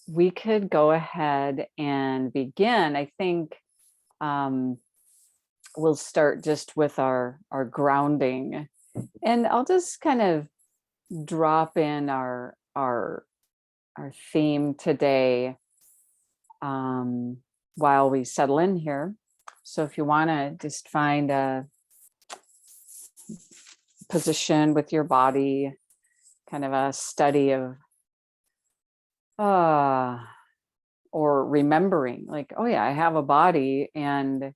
we could go ahead and begin. I think um, we'll start just with our grounding, and I'll just kind of drop in our theme today um, while we settle in here. So if you want to just find a position with your body, kind of a study of uh or remembering like, oh yeah, I have a body, and in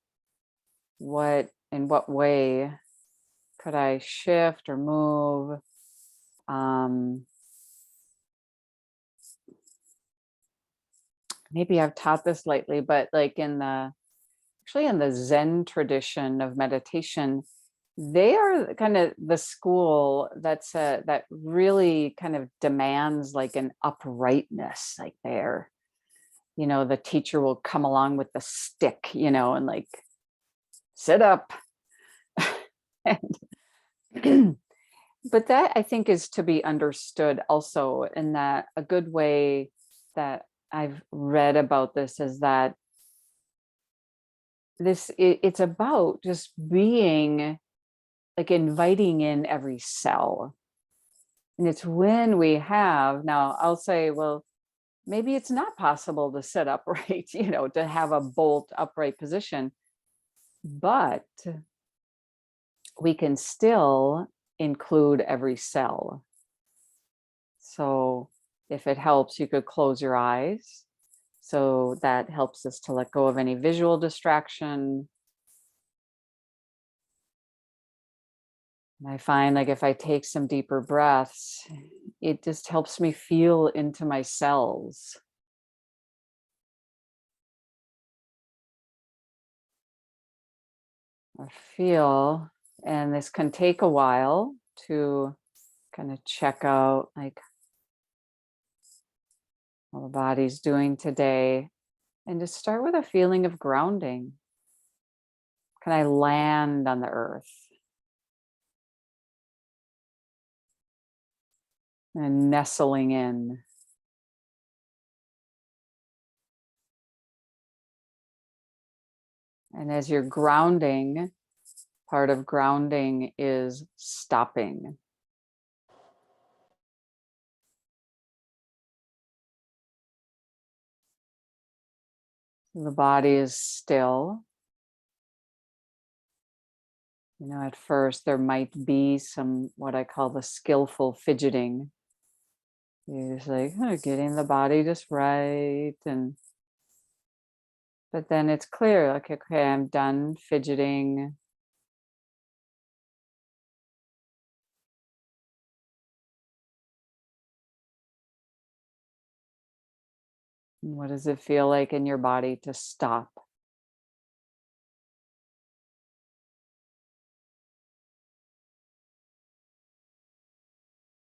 what way could I shift or move? Um, Maybe I've taught this lately, but like actually in the Zen tradition of meditation, they are kind of the school that really kind of demands like an uprightness. Like there, the teacher will come along with the stick, and like sit up. But that I think is to be understood also, in that a good way that I've read about this is that it's about just being like inviting in every cell. And it's when we have, now I'll say, well, maybe it's not possible to sit upright, to have a bolt upright position, but we can still include every cell. So if it helps, you could close your eyes. So that helps us to let go of any visual distraction. And I find like if I take some deeper breaths, it just helps me feel into my cells. Or feel, and this can take a while to kind of check out like how the body's doing today. And just start with a feeling of grounding. Can I land on the earth? And nestling in. And as you're grounding, part of grounding is stopping. The body is still. At first there might be some, what I call the skillful fidgeting. You're just like, getting the body just right. But then it's clear, like, okay, I'm done fidgeting. What does it feel like in your body to stop?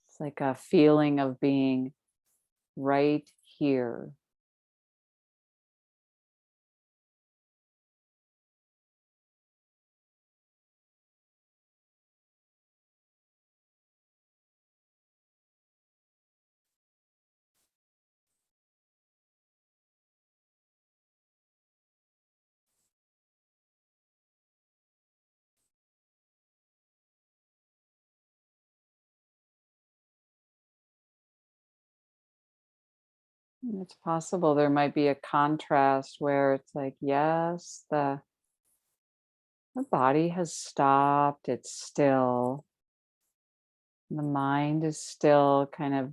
It's like a feeling of being right here. And it's possible there might be a contrast where it's like, yes, the body has stopped, it's still. The mind is still kind of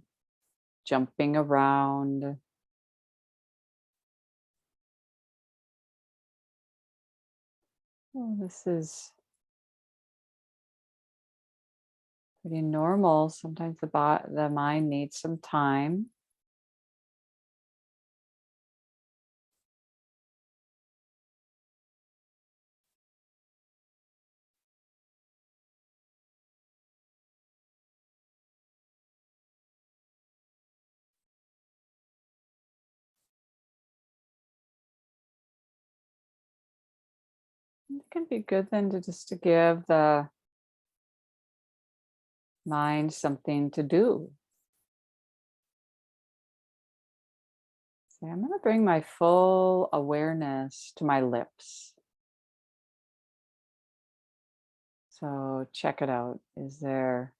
jumping around. Oh, this is pretty normal. Sometimes the mind needs some time. It can be good then to give the mind something to do. Say, I'm going to bring my full awareness to my lips. So check it out. Is there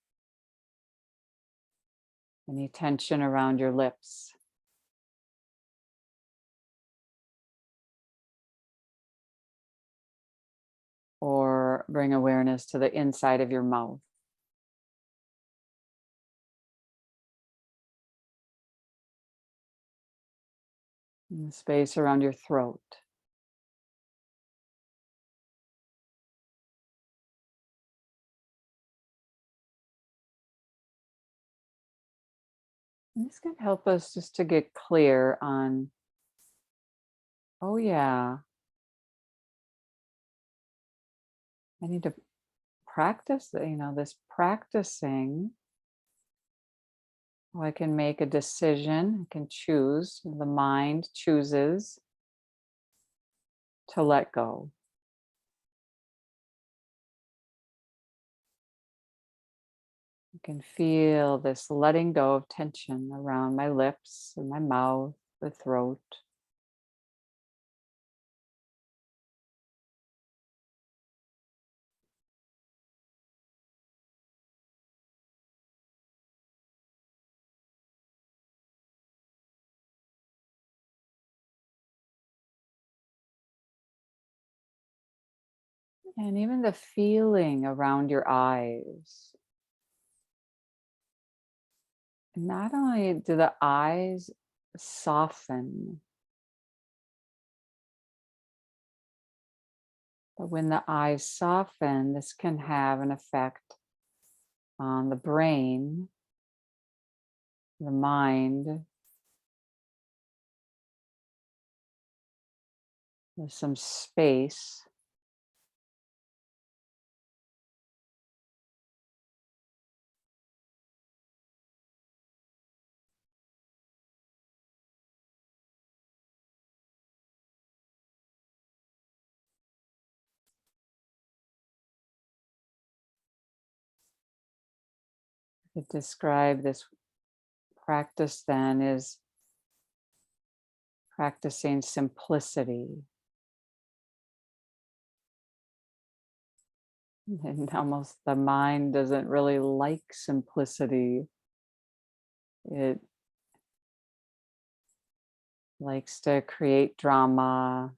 any tension around your lips? Or bring awareness to the inside of your mouth, and the space around your throat. And this can help us just to get clear on, oh yeah, I need to practice, this practicing. Oh, I can make a decision, I can choose, the mind chooses to let go. I can feel this letting go of tension around my lips and my mouth, the throat. And even the feeling around your eyes. Not only do the eyes soften, but when the eyes soften, this can have an effect on the brain, the mind. There's some space. I could describe this practice then is practicing simplicity. And almost the mind doesn't really like simplicity. It likes to create drama,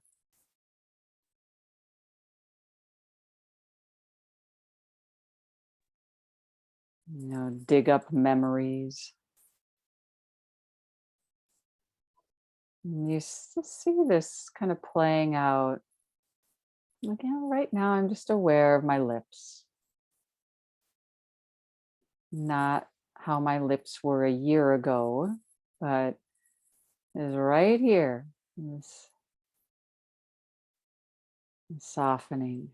dig up memories. And you see this kind of playing out. Like, right now I'm just aware of my lips, not how my lips were a year ago, but is right here, this softening.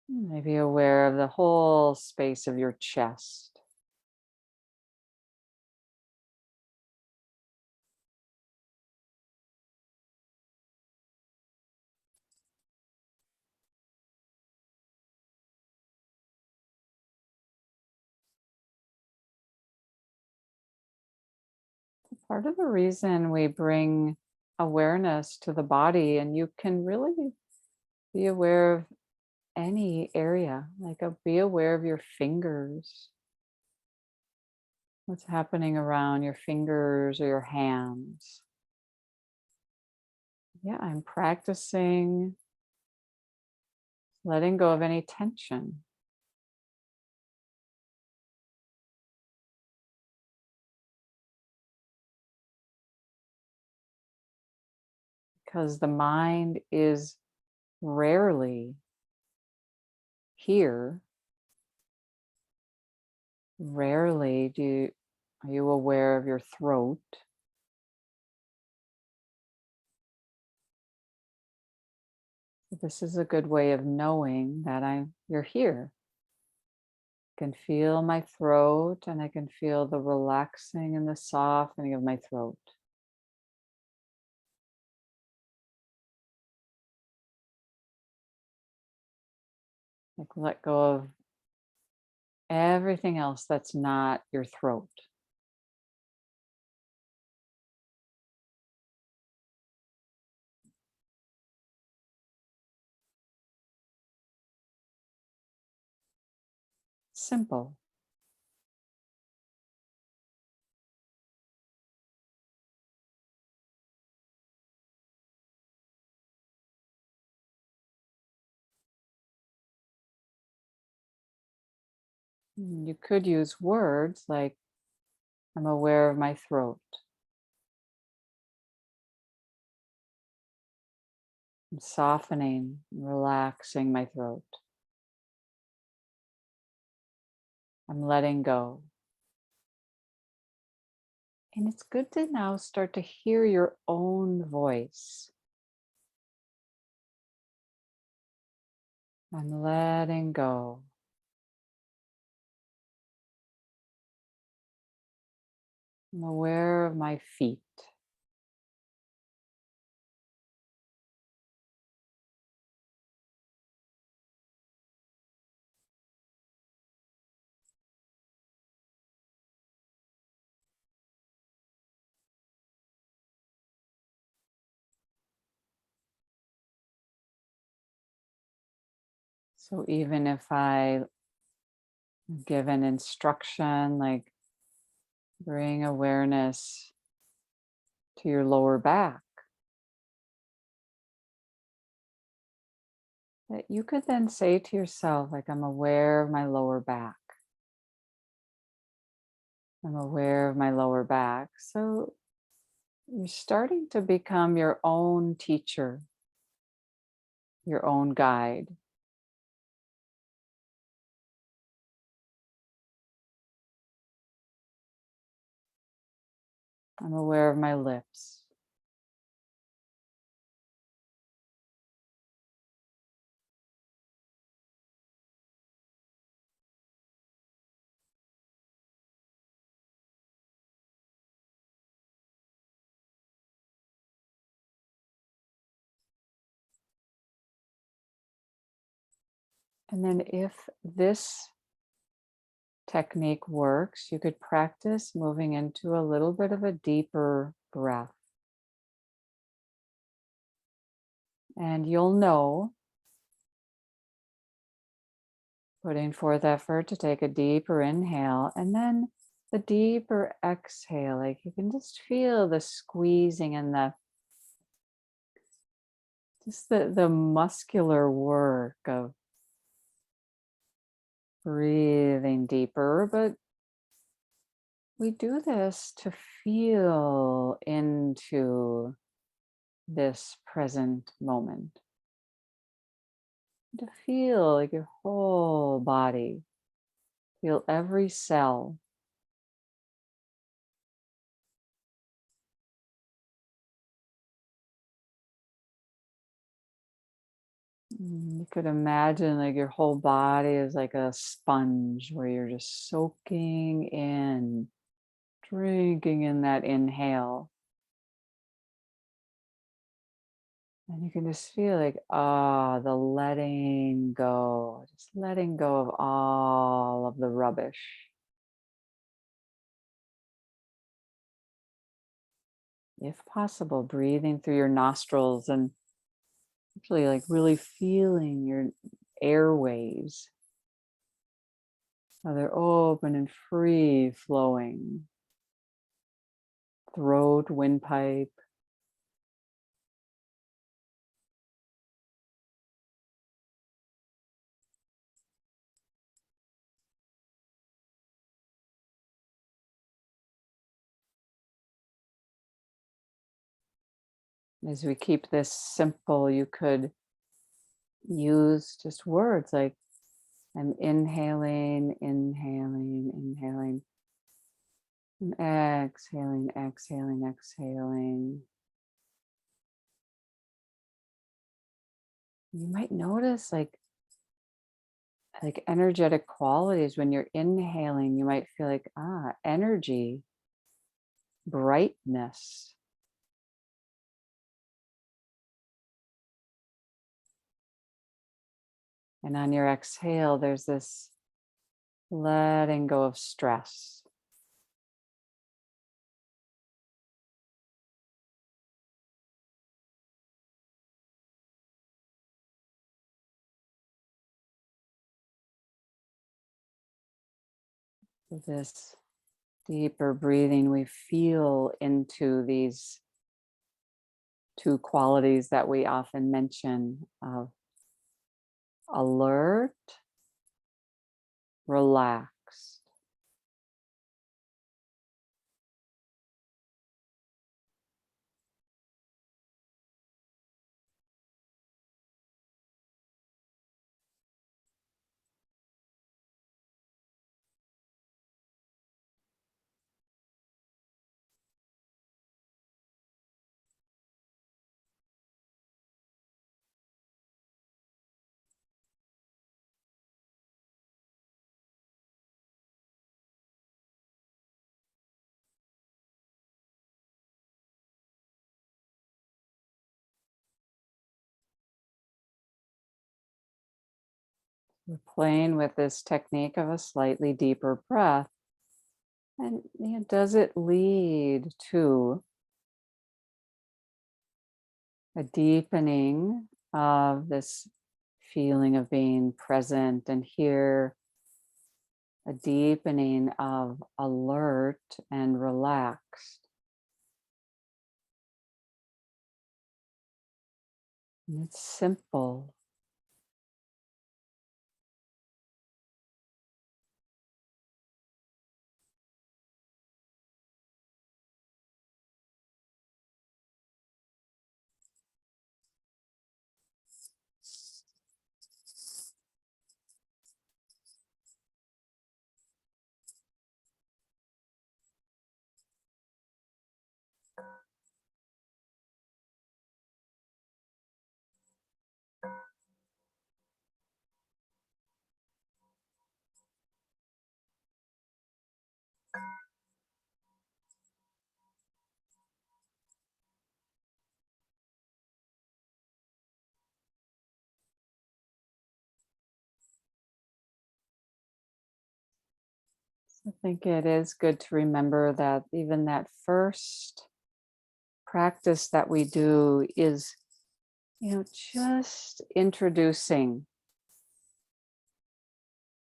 Maybe aware of the whole space of your chest. Part of the reason we bring awareness to the body, and you can really be aware of any area, like be aware of your fingers. What's happening around your fingers or your hands? Yeah, I'm practicing letting go of any tension. Because the mind is rarely here. Rarely are you aware of your throat. This is a good way of knowing that you're here. I can feel my throat, and I can feel the relaxing and the softening of my throat. Like let go of everything else that's not your throat. Simple. You could use words like, I'm aware of my throat. I'm softening, relaxing my throat. I'm letting go. And it's good to now start to hear your own voice. I'm letting go. I'm aware of my feet. So even if I give an instruction like bring awareness to your lower back, that you could then say to yourself, like, I'm aware of my lower back. I'm aware of my lower back. So you're starting to become your own teacher, your own guide. I'm aware of my lips. And then if this technique works, you could practice moving into a little bit of a deeper breath. And you'll know, putting forth effort to take a deeper inhale and then the deeper exhale. Like you can just feel the squeezing and the muscular work of breathing deeper. But we do this to feel into this present moment, to feel like your whole body, feel every cell. You could imagine like your whole body is like a sponge where you're just soaking in, drinking in that inhale. And you can just feel like, the letting go, just letting go of all of the rubbish. If possible, breathing through your nostrils and actually like really feeling your airways. How they're open and free flowing. Throat, windpipe. As we keep this simple, you could use just words like, I'm inhaling, inhaling, inhaling. And exhaling, exhaling, exhaling. You might notice like energetic qualities when you're inhaling. You might feel like energy, brightness. And on your exhale, there's this letting go of stress. This deeper breathing, we feel into these two qualities that we often mention of alert, relaxed. We're playing with this technique of a slightly deeper breath. And does it lead to a deepening of this feeling of being present and here, a deepening of alert and relaxed? And it's simple. I think it is good to remember that even that first practice that we do is, just introducing.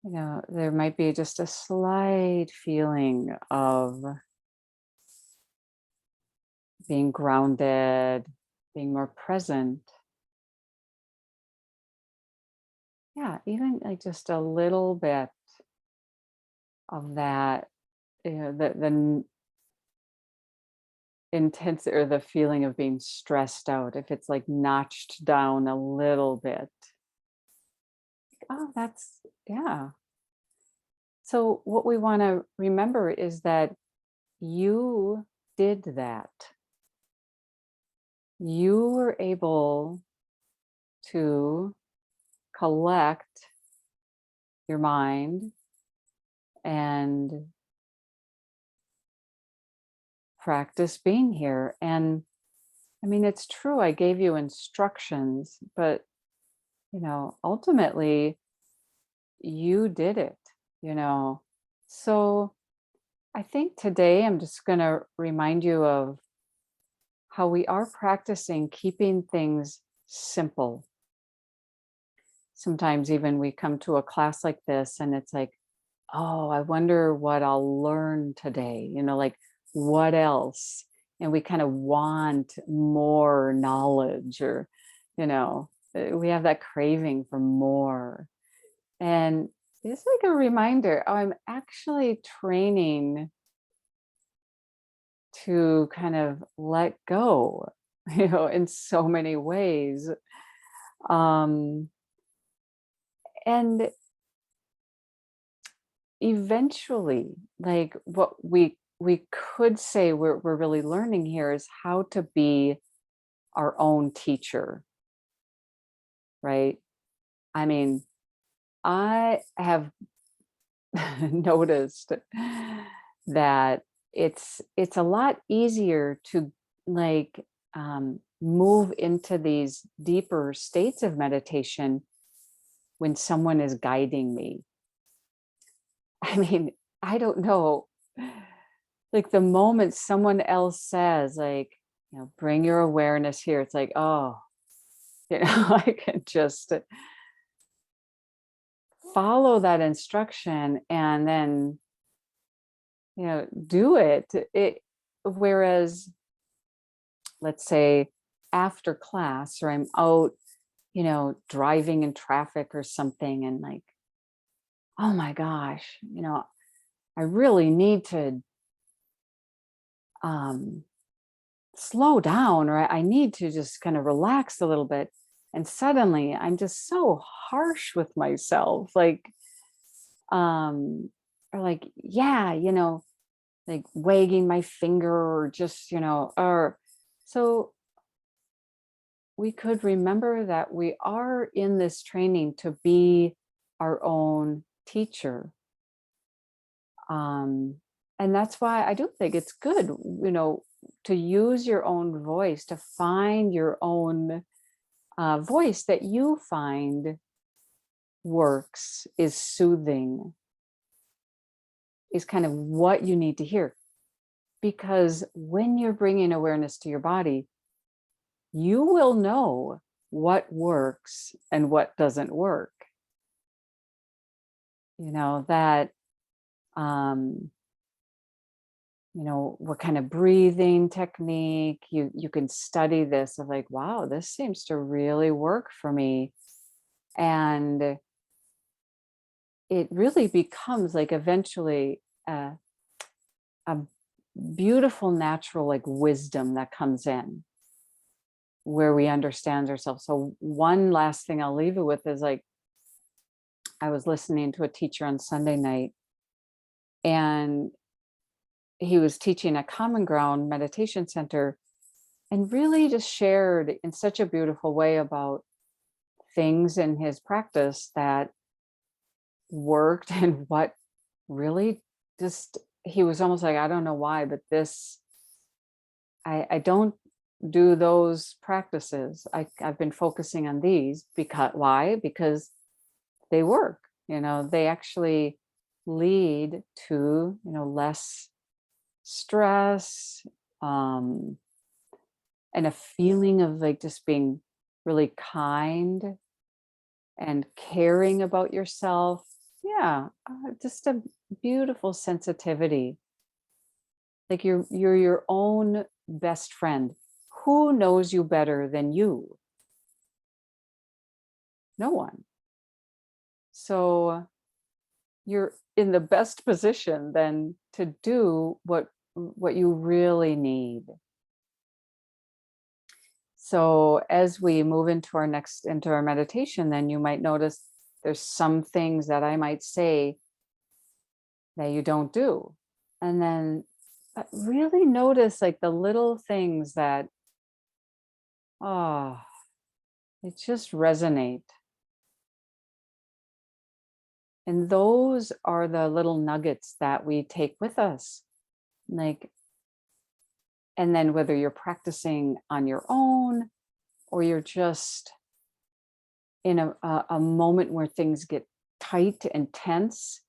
There might be just a slight feeling of being grounded, being more present. Yeah, even like just a little bit of that, the intense or the feeling of being stressed out, if it's like notched down a little bit. Oh, yeah. So what we want to remember is that you did that. You were able to collect your mind and practice being here. And I mean, it's true, I gave you instructions, but, ultimately you did it, you know. So I think today I'm just going to remind you of how we are practicing keeping things simple. Sometimes even we come to a class like this and it's like, oh, I wonder what I'll learn today, like what else? And we kind of want more knowledge or, we have that craving for more. And it's like a reminder, oh, I'm actually training to kind of let go, in so many ways. Um, and eventually, like what we could say we're really learning here is how to be our own teacher, right? I mean, I have noticed that it's a lot easier to like move into these deeper states of meditation when someone is guiding me. I mean, I don't know. Like the moment someone else says, like, bring your awareness here, it's like, oh, I can just follow that instruction and then, do it. Whereas, let's say after class or I'm out, driving in traffic or something and like, oh my gosh, I really need to um, slow down, or I need to just kind of relax a little bit. And suddenly I'm just so harsh with myself, um, or like, yeah, like wagging my finger or just, or so we could remember that we are in this training to be our own teacher. Um, and that's why I do think it's good, to use your own voice, to find your own voice that you find works, is soothing, is kind of what you need to hear. Because when you're bringing awareness to your body, you will know what works and what doesn't work. That what kind of breathing technique you can study this of like, wow, this seems to really work for me. And it really becomes like eventually a beautiful natural like wisdom that comes in where we understand ourselves. So one last thing I'll leave it with is like, I was listening to a teacher on Sunday night, and he was teaching a Common Ground meditation center and really just shared in such a beautiful way about things in his practice that worked and what really just, he was almost like, I don't know why, but this, I don't do those practices. I've been focusing on these because why? Because they work, they actually lead to, less stress, and a feeling of like just being really kind and caring about yourself. Yeah, just a beautiful sensitivity. Like you're your own best friend. Who knows you better than you? No one. So you're in the best position then to do what you really need. So as we move into our meditation, then you might notice there's some things that I might say that you don't do. And then really notice like the little things that, oh, it just resonate. And those are the little nuggets that we take with us. Like, and then whether you're practicing on your own or you're just in a moment where things get tight and tense,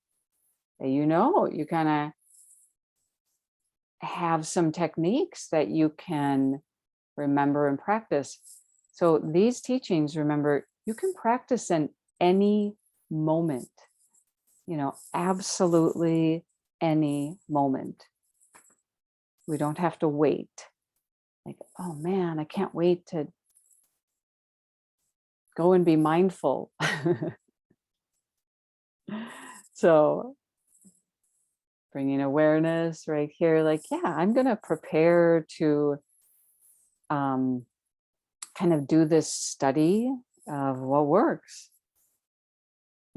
you kind of have some techniques that you can remember and practice. So these teachings, remember, you can practice in any moment, absolutely any moment. We don't have to wait. Like, oh man, I can't wait to go and be mindful. So bringing awareness right here, like, yeah, I'm going to prepare to kind of do this study of what works.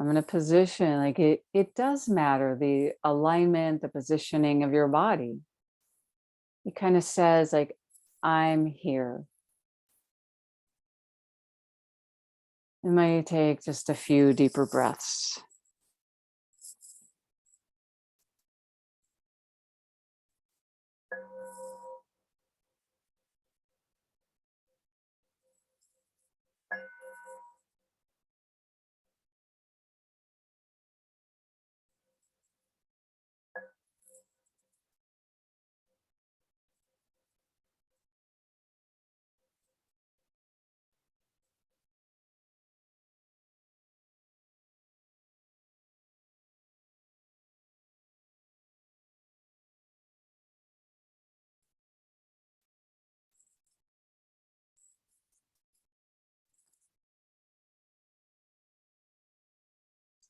I'm going to position, like it does matter, the alignment, the positioning of your body. It kind of says like, I'm here. You might take just a few deeper breaths.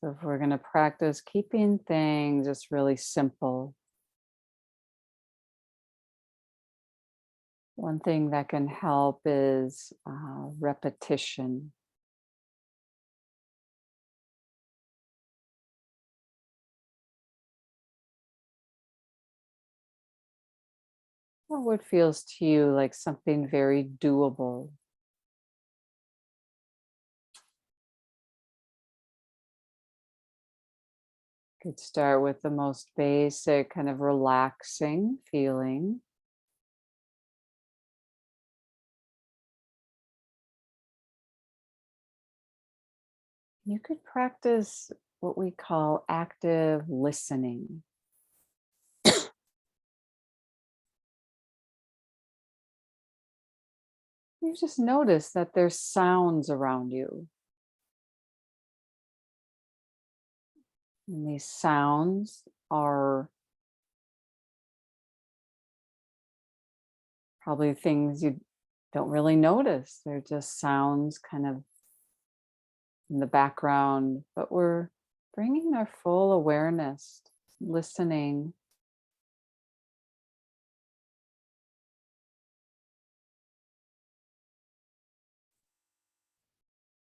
So if we're going to practice keeping things just really simple, one thing that can help is repetition. Or what feels to you like something very doable. Could start with the most basic kind of relaxing feeling. You could practice what we call active listening. You just notice that there's sounds around you. And these sounds are probably things you don't really notice. They're just sounds kind of in the background, but we're bringing our full awareness, listening.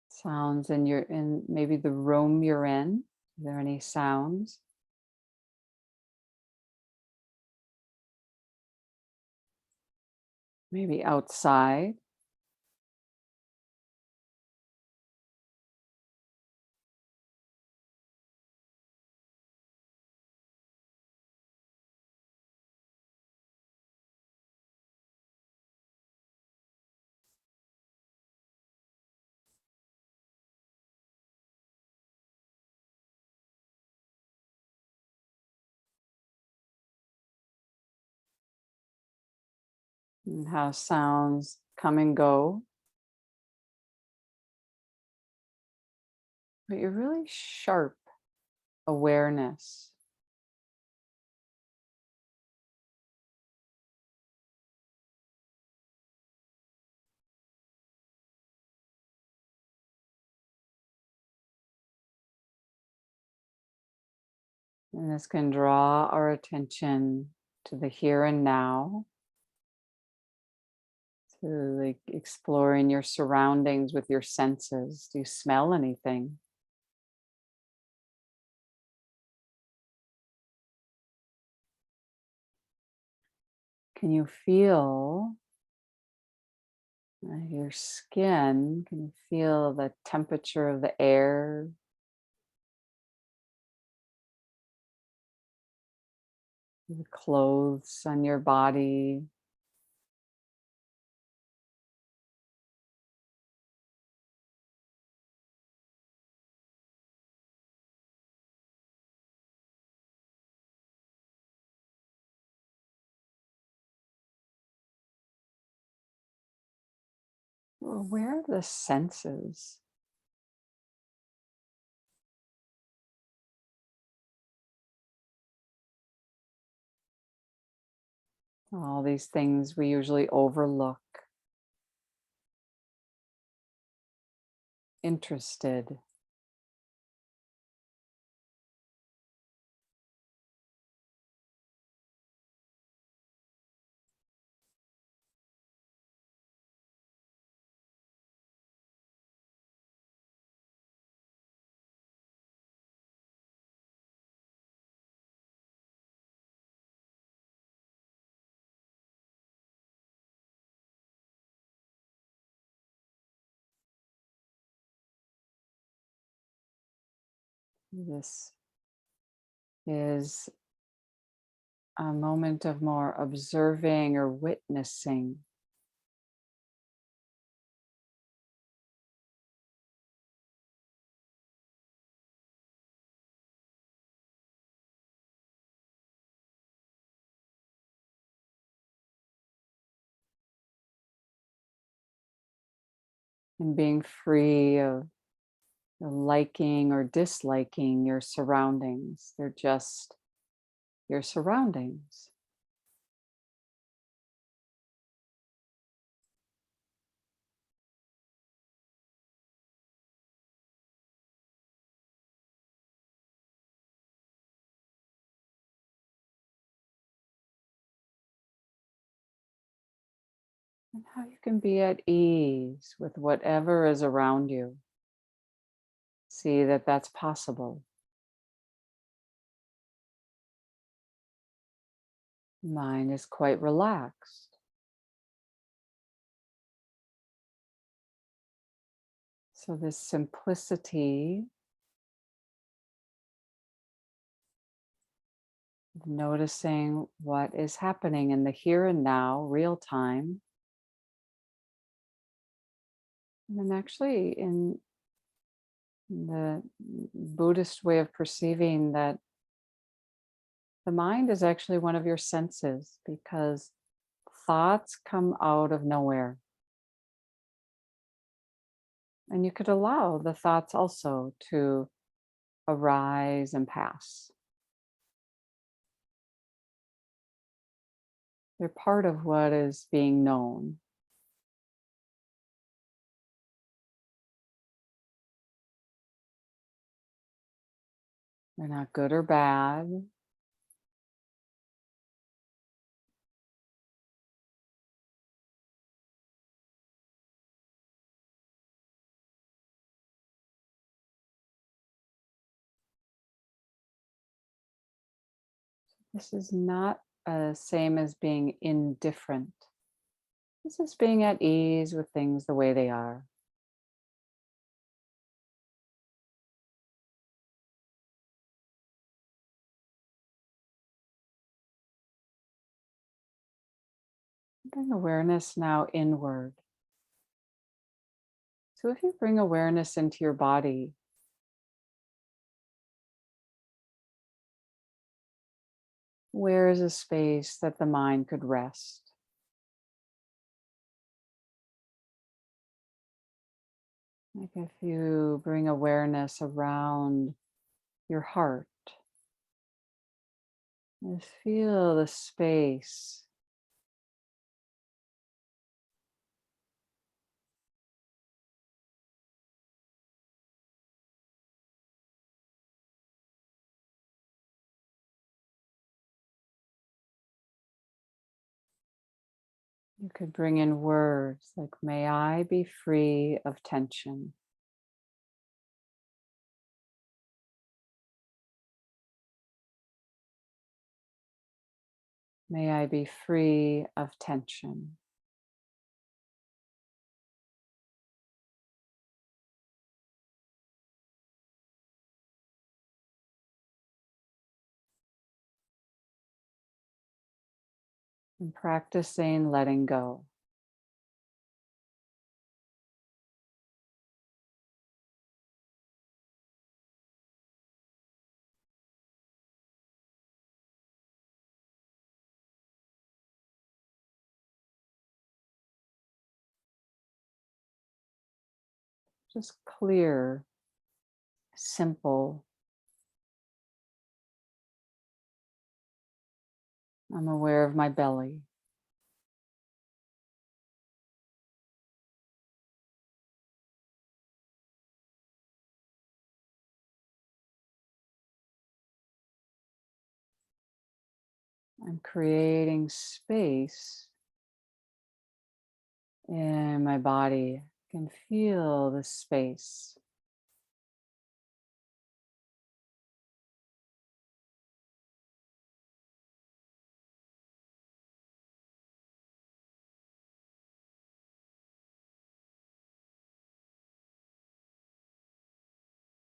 Sounds in maybe the room you're in. Are there any sounds? Maybe outside. And how sounds come and go, but you're really sharp awareness. And this can draw our attention to the here and now, to like exploring your surroundings with your senses. Do you smell anything? Can you feel your skin? Can you feel the temperature of the air? The clothes on your body? Where are the senses? All these things we usually overlook. Interested. This is a moment of more observing or witnessing. And being free of liking or disliking your surroundings. They're just your surroundings. and how you can be at ease with whatever is around you. See that that's possible. Mind is quite relaxed. So, this simplicity of noticing what is happening in the here and now, real time, and then actually in the Buddhist way of perceiving that the mind is actually one of your senses because thoughts come out of nowhere. And you could allow the thoughts also to arise and pass. They're part of what is being known. They're not good or bad. This is not same as being indifferent. This is being at ease with things the way they are. Bring awareness now inward. So if you bring awareness into your body, where is a space that the mind could rest? Like if you bring awareness around your heart, just feel the space. You could bring in words like, may I be free of tension. May I be free of tension. And practicing letting go. Just clear, simple. I'm aware of my belly. I'm creating space in my body. I can feel the space.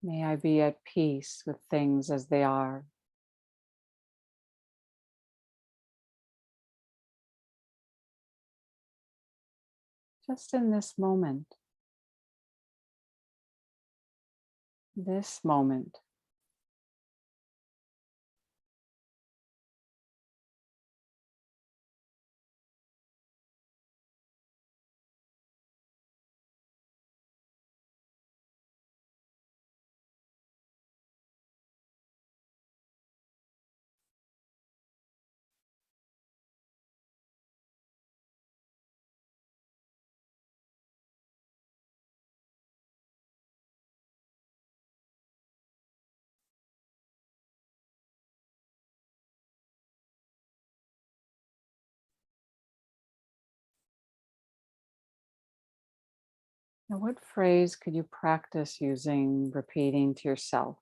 May I be at peace with things as they are. Just in this moment. This moment. Now, what phrase could you practice using, repeating to yourself?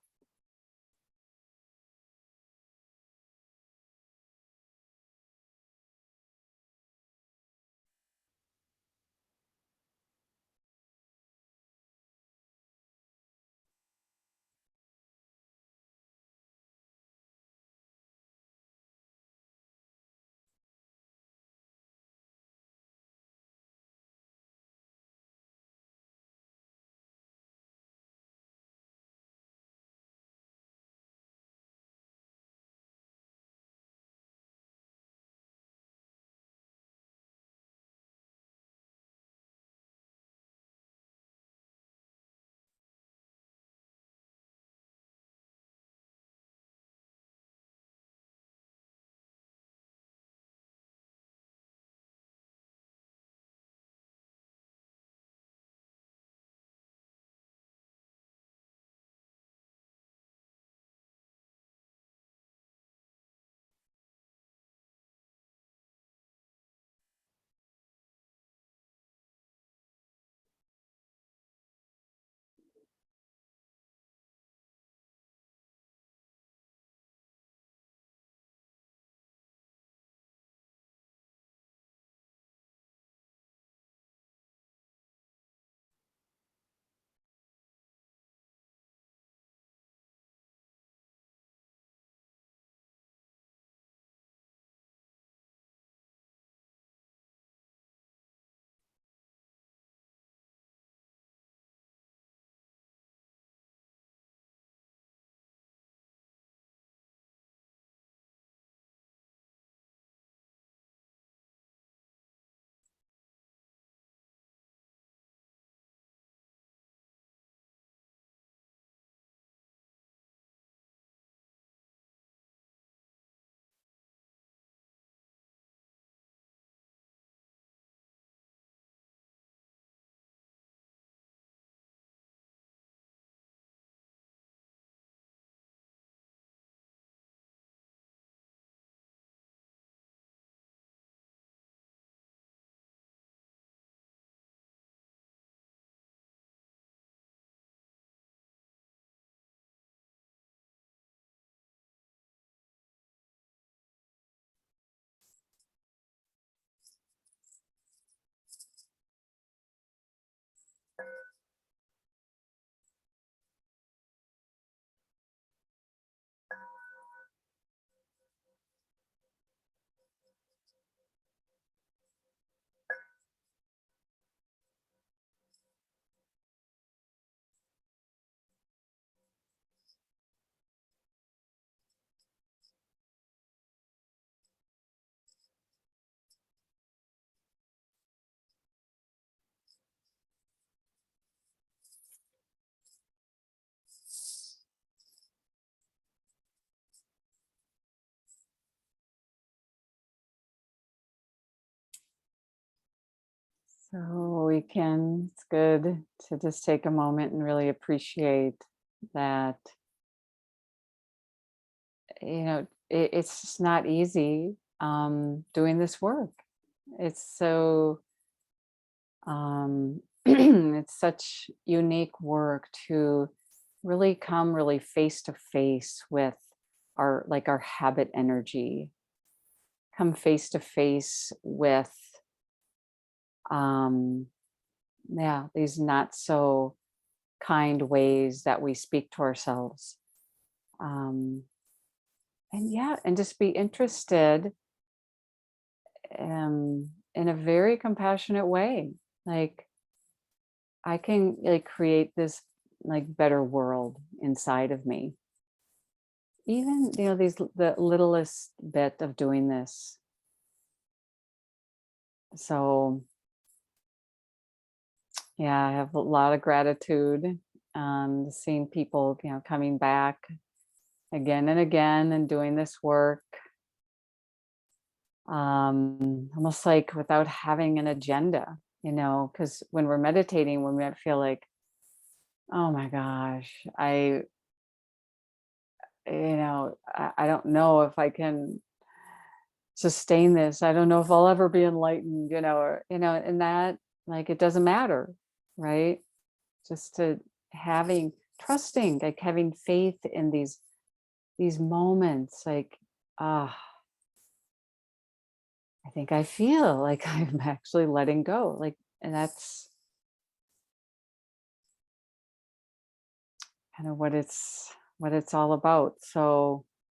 So it's good to just take a moment and really appreciate that, it's just not easy doing this work. It's so, it's such unique work to really come really face to face with our habit energy, come face to face with, um, yeah, these not so kind ways that we speak to ourselves. Um, and yeah, and just be interested in a very compassionate way. Like, I can like create this like better world inside of me. Even, the littlest bit of doing this. So yeah, I have a lot of gratitude, seeing people, coming back again and again and doing this work, almost like without having an agenda, because when we're meditating, we might feel like, oh my gosh, I don't know if I can sustain this. I don't know if I'll ever be enlightened, and that, like, it doesn't matter. right? Just to having trusting, like having faith in these moments, like, ah, I think I feel like I'm actually letting go. Like, and that's kind of what it's all about. So